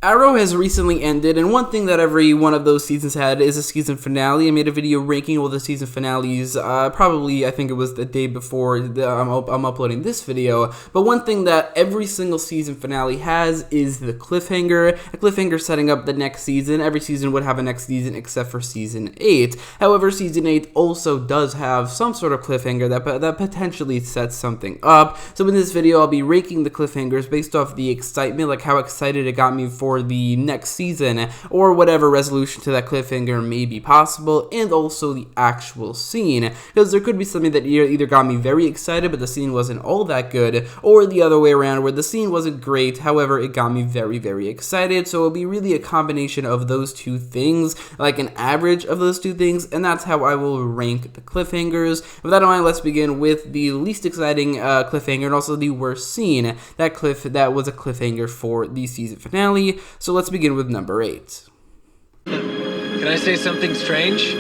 Arrow has recently ended, and one thing that every one of those seasons had is a season finale. I made a video ranking all the season finales, probably, I think it was the day before I'm uploading this video, but one thing that every single season finale has is the cliffhanger. A cliffhanger setting up the next season. Every season would have a next season except for season 8. However, season 8 also does have some sort of cliffhanger that potentially sets something up. So in this video, I'll be ranking the cliffhangers based off the excitement, like how excited it got me for the next season, or whatever resolution to that cliffhanger may be possible, and also the actual scene, because there could be something that either got me very excited but the scene wasn't all that good, or the other way around where the scene wasn't great, however it got me very, very excited. So it'll be really a combination of those two things, like an average of those two things, and that's how I will rank the cliffhangers. With that in mind, let's begin with the least exciting cliffhanger and also the worst scene that was a cliffhanger for the season finale. So let's begin with number 8. Can I say something strange?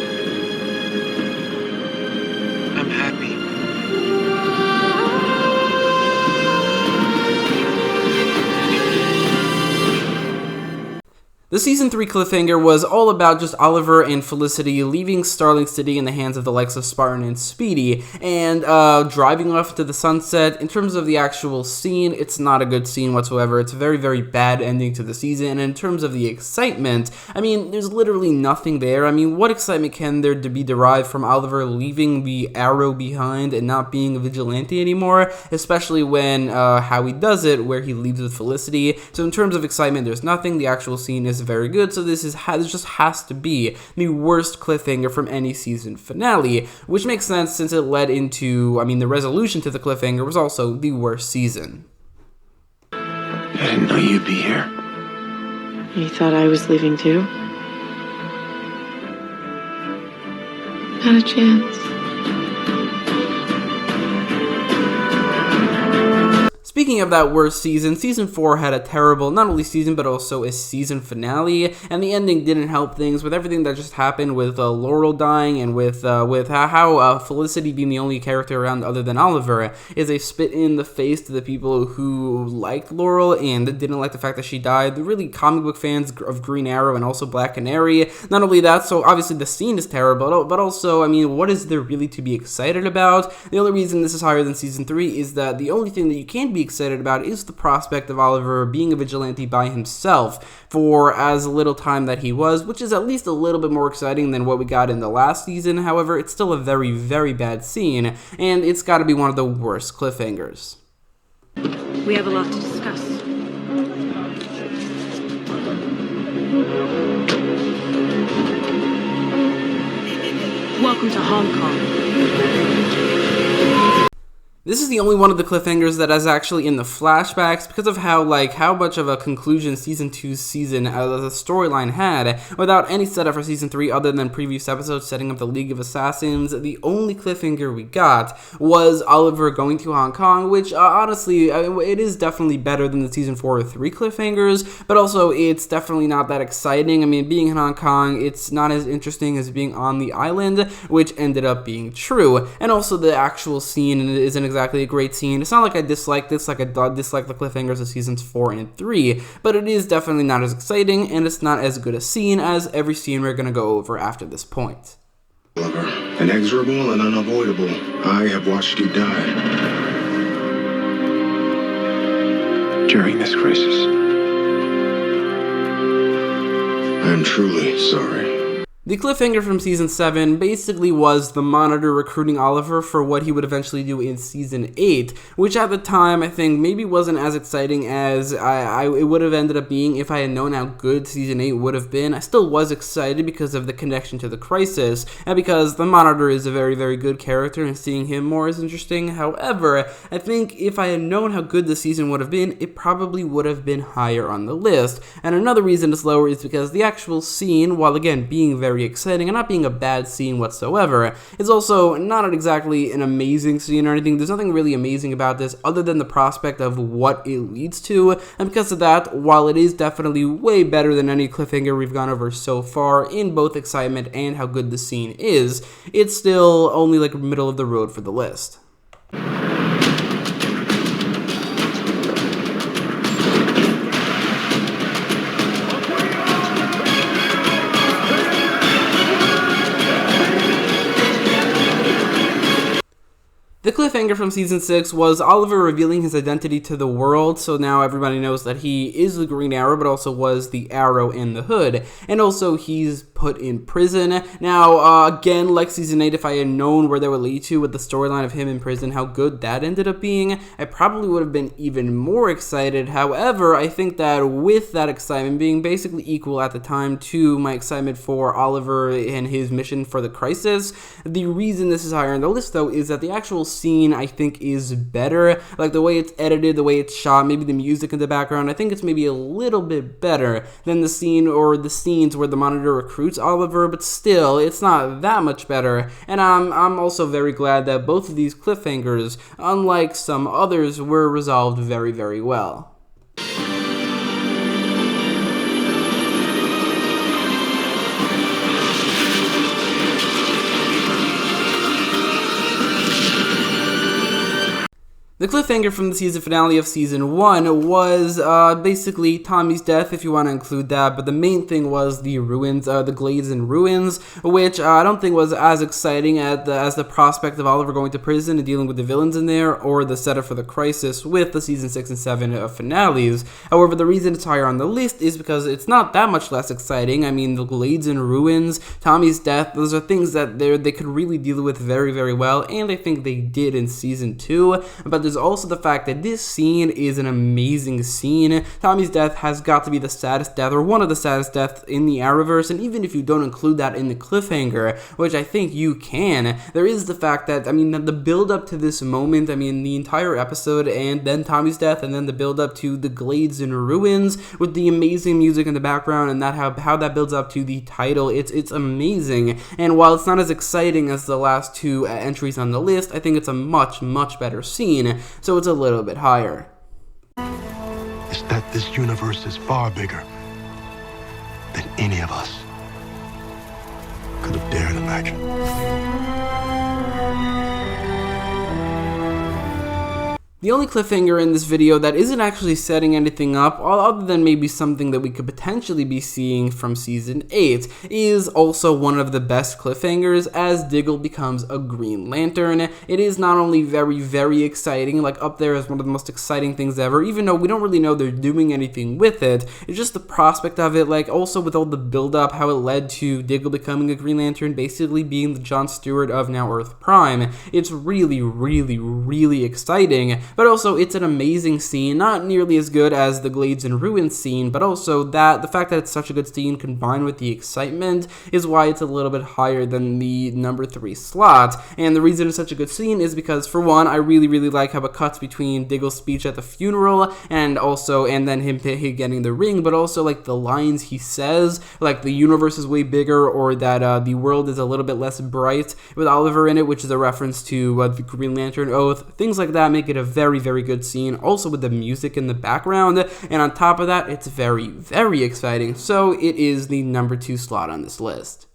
I'm happy. The Season 3 cliffhanger was all about just Oliver and Felicity leaving Starling City in the hands of the likes of Spartan and Speedy, and driving off to the sunset. In terms of the actual scene, it's not a good scene whatsoever. It's a very, very bad ending to the season, and in terms of the excitement, I mean, there's literally nothing there. I mean, what excitement can there be derived from Oliver leaving the Arrow behind and not being a vigilante anymore, especially when how he does it, where he leaves with Felicity. So in terms of excitement, there's nothing. The actual scene is very good, so this just has to be the worst cliffhanger from any season finale, which makes sense since it led into, I mean, the resolution to the cliffhanger was also the worst season. I didn't know you'd be here. You thought I was leaving too? Not a chance. Speaking of that worst season, Season 4 had a terrible, not only season, but also a season finale, and the ending didn't help things with everything that just happened with Laurel dying, and with how Felicity being the only character around other than Oliver is a spit in the face to the people who liked Laurel and didn't like the fact that she died. The really comic book fans of Green Arrow and also Black Canary. Not only that, so obviously the scene is terrible, but also, I mean, what is there really to be excited about? The only reason this is higher than Season 3 is that the only thing that you can be excited about is the prospect of Oliver being a vigilante by himself for as little time that he was, which is at least a little bit more exciting than what we got in the last season. However, it's still a very, very bad scene, and it's got to be one of the worst cliffhangers. We have a lot to discuss. Welcome to Hong Kong. This is the only one of the cliffhangers that is actually in the flashbacks because of how much of a conclusion Season 2's season the storyline had without any setup for Season 3 other than previous episodes setting up the League of Assassins. The only cliffhanger we got was Oliver going to Hong Kong, which honestly, it is definitely better than the Season 4 or 3 cliffhangers, but also it's definitely not that exciting. I mean, being in Hong Kong, it's not as interesting as being on the island, which ended up being true. And also the actual scene isn't exactly a great scene. It's not like I dislike this, like I dislike the cliffhangers of Seasons 4 and 3, but it is definitely not as exciting, and it's not as good a scene as every scene we're going to go over after this point. Oliver, inexorable and unavoidable, I have watched you die. During this crisis, I am truly sorry. The cliffhanger from Season 7 basically was the Monitor recruiting Oliver for what he would eventually do in Season 8, which at the time I think maybe wasn't as exciting as it would have ended up being if I had known how good Season 8 would have been. I still was excited because of the connection to the crisis, and because the Monitor is a very, very good character and seeing him more is interesting. However, I think if I had known how good the season would have been, it probably would have been higher on the list. And another reason it's lower is because the actual scene, while again being very exciting and not being a bad scene whatsoever, is also not exactly an amazing scene or anything. There's nothing really amazing about this other than the prospect of what it leads to, and because of that, while it is definitely way better than any cliffhanger we've gone over so far in both excitement and how good the scene is, it's still only like middle of the road for the list. cliffhanger from season 6 was Oliver revealing his identity to the world, so now everybody knows that he is the Green Arrow, but also was the Arrow in the Hood. And also, he's put in prison. Now, again, like season 8, if I had known where they would lead to with the storyline of him in prison, how good that ended up being, I probably would have been even more excited. However, I think that with that excitement being basically equal at the time to my excitement for Oliver and his mission for the crisis, the reason this is higher on the list, though, is that the actual scene, I think, is better. Like, the way it's edited, the way it's shot, maybe the music in the background, I think it's maybe a little bit better than the scene or the scenes where the Monitor recruits Oliver, but still, it's not that much better. And I'm also very glad that both of these cliffhangers, unlike some others, were resolved very, very well. The cliffhanger from the season finale of season 1 was basically Tommy's death, if you want to include that, but the main thing was the ruins, the glades and ruins, which I don't think was as exciting as the prospect of Oliver going to prison and dealing with the villains in there, or the setup for the crisis with the season 6 and 7 finales. However, the reason it's higher on the list is because it's not that much less exciting. I mean, the glades and ruins, Tommy's death, those are things that they could really deal with very, very well, and I think they did in season 2, but there's also the fact that this scene is an amazing scene. Tommy's death has got to be the saddest death, or one of the saddest deaths in the Arrowverse, and even if you don't include that in the cliffhanger, which I think you can, there is the fact that, I mean, the build up to this moment, I mean, the entire episode, and then Tommy's death, and then the build up to the glades and ruins, with the amazing music in the background, and that how that builds up to the title, it's amazing. And while it's not as exciting as the last two entries on the list, I think it's a much, much better scene, so it's a little bit higher. Is that this universe is far bigger than any of us could have dared imagine. The only cliffhanger in this video that isn't actually setting anything up, other than maybe something that we could potentially be seeing from Season 8, is also one of the best cliffhangers as Diggle becomes a Green Lantern. It is not only very, very exciting, like up there as one of the most exciting things ever, even though we don't really know they're doing anything with it, it's just the prospect of it, like also with all the build-up, how it led to Diggle becoming a Green Lantern, basically being the John Stewart of now Earth Prime. It's really, really, really exciting. But also, it's an amazing scene, not nearly as good as the Glades and Ruins scene, but also that the fact that it's such a good scene combined with the excitement is why it's a little bit higher than the number 3 slot. And the reason it's such a good scene is because, for one, I really, really like how it cuts between Diggle's speech at the funeral and then him getting the ring, but also like the lines he says, like the universe is way bigger, or that the world is a little bit less bright with Oliver in it, which is a reference to the Green Lantern Oath. Things like that make it a very, very good scene, also with the music in the background, and on top of that, it's very, very exciting, so it is the number 2 slot on this list.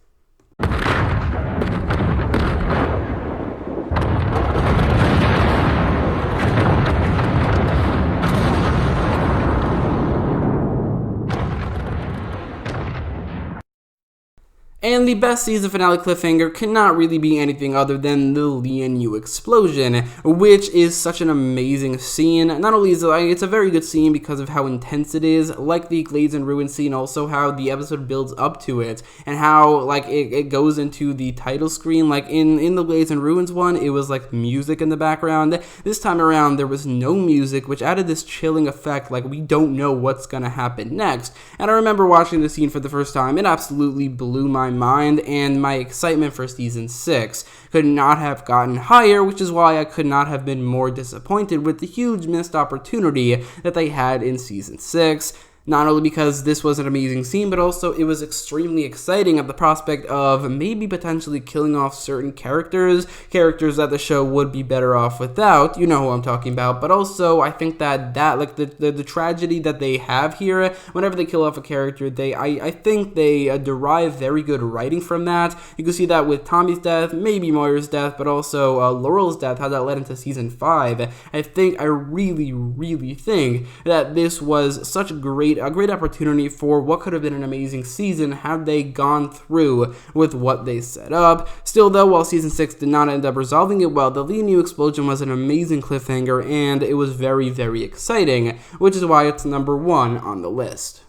And the best season finale cliffhanger cannot really be anything other than the Lian-Yu explosion, which is such an amazing scene. Not only is it's a very good scene because of how intense it is, like the Glades and Ruins scene, also how the episode builds up to it, and how like it goes into the title screen. Like in the Glades and Ruins one, it was like music in the background. This time around, there was no music, which added this chilling effect, like we don't know what's gonna happen next. And I remember watching the scene for the first time, it absolutely blew my mind, and my excitement for season 6 could not have gotten higher, which is why I could not have been more disappointed with the huge missed opportunity that they had in season 6. Not only because this was an amazing scene, but also it was extremely exciting at the prospect of maybe potentially killing off certain characters that the show would be better off without. You know who I'm talking about. But also, I think that like the tragedy that they have here, whenever they kill off a character, I think they derive very good writing from that. You can see that with Tommy's death, maybe Moira's death, but also Laurel's death, how that led into season 5. I really, really think that this was such great great opportunity for what could have been an amazing season had they gone through with what they set up. Still though, while season 6 did not end up resolving it well, the Lee New explosion was an amazing cliffhanger, and it was very, very exciting, which is why it's number 1 on the list.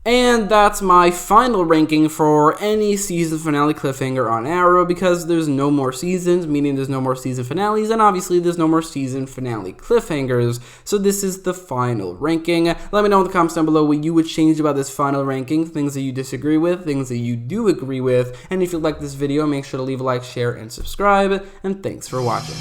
And that's my final ranking for any season finale cliffhanger on Arrow, because there's no more seasons, meaning there's no more season finales, and obviously there's no more season finale cliffhangers, so this is the final ranking. Let me know in the comments down below what you would change about this final ranking, things that you disagree with, things that you do agree with, and if you like this video, make sure to leave a like, share, and subscribe, and thanks for watching.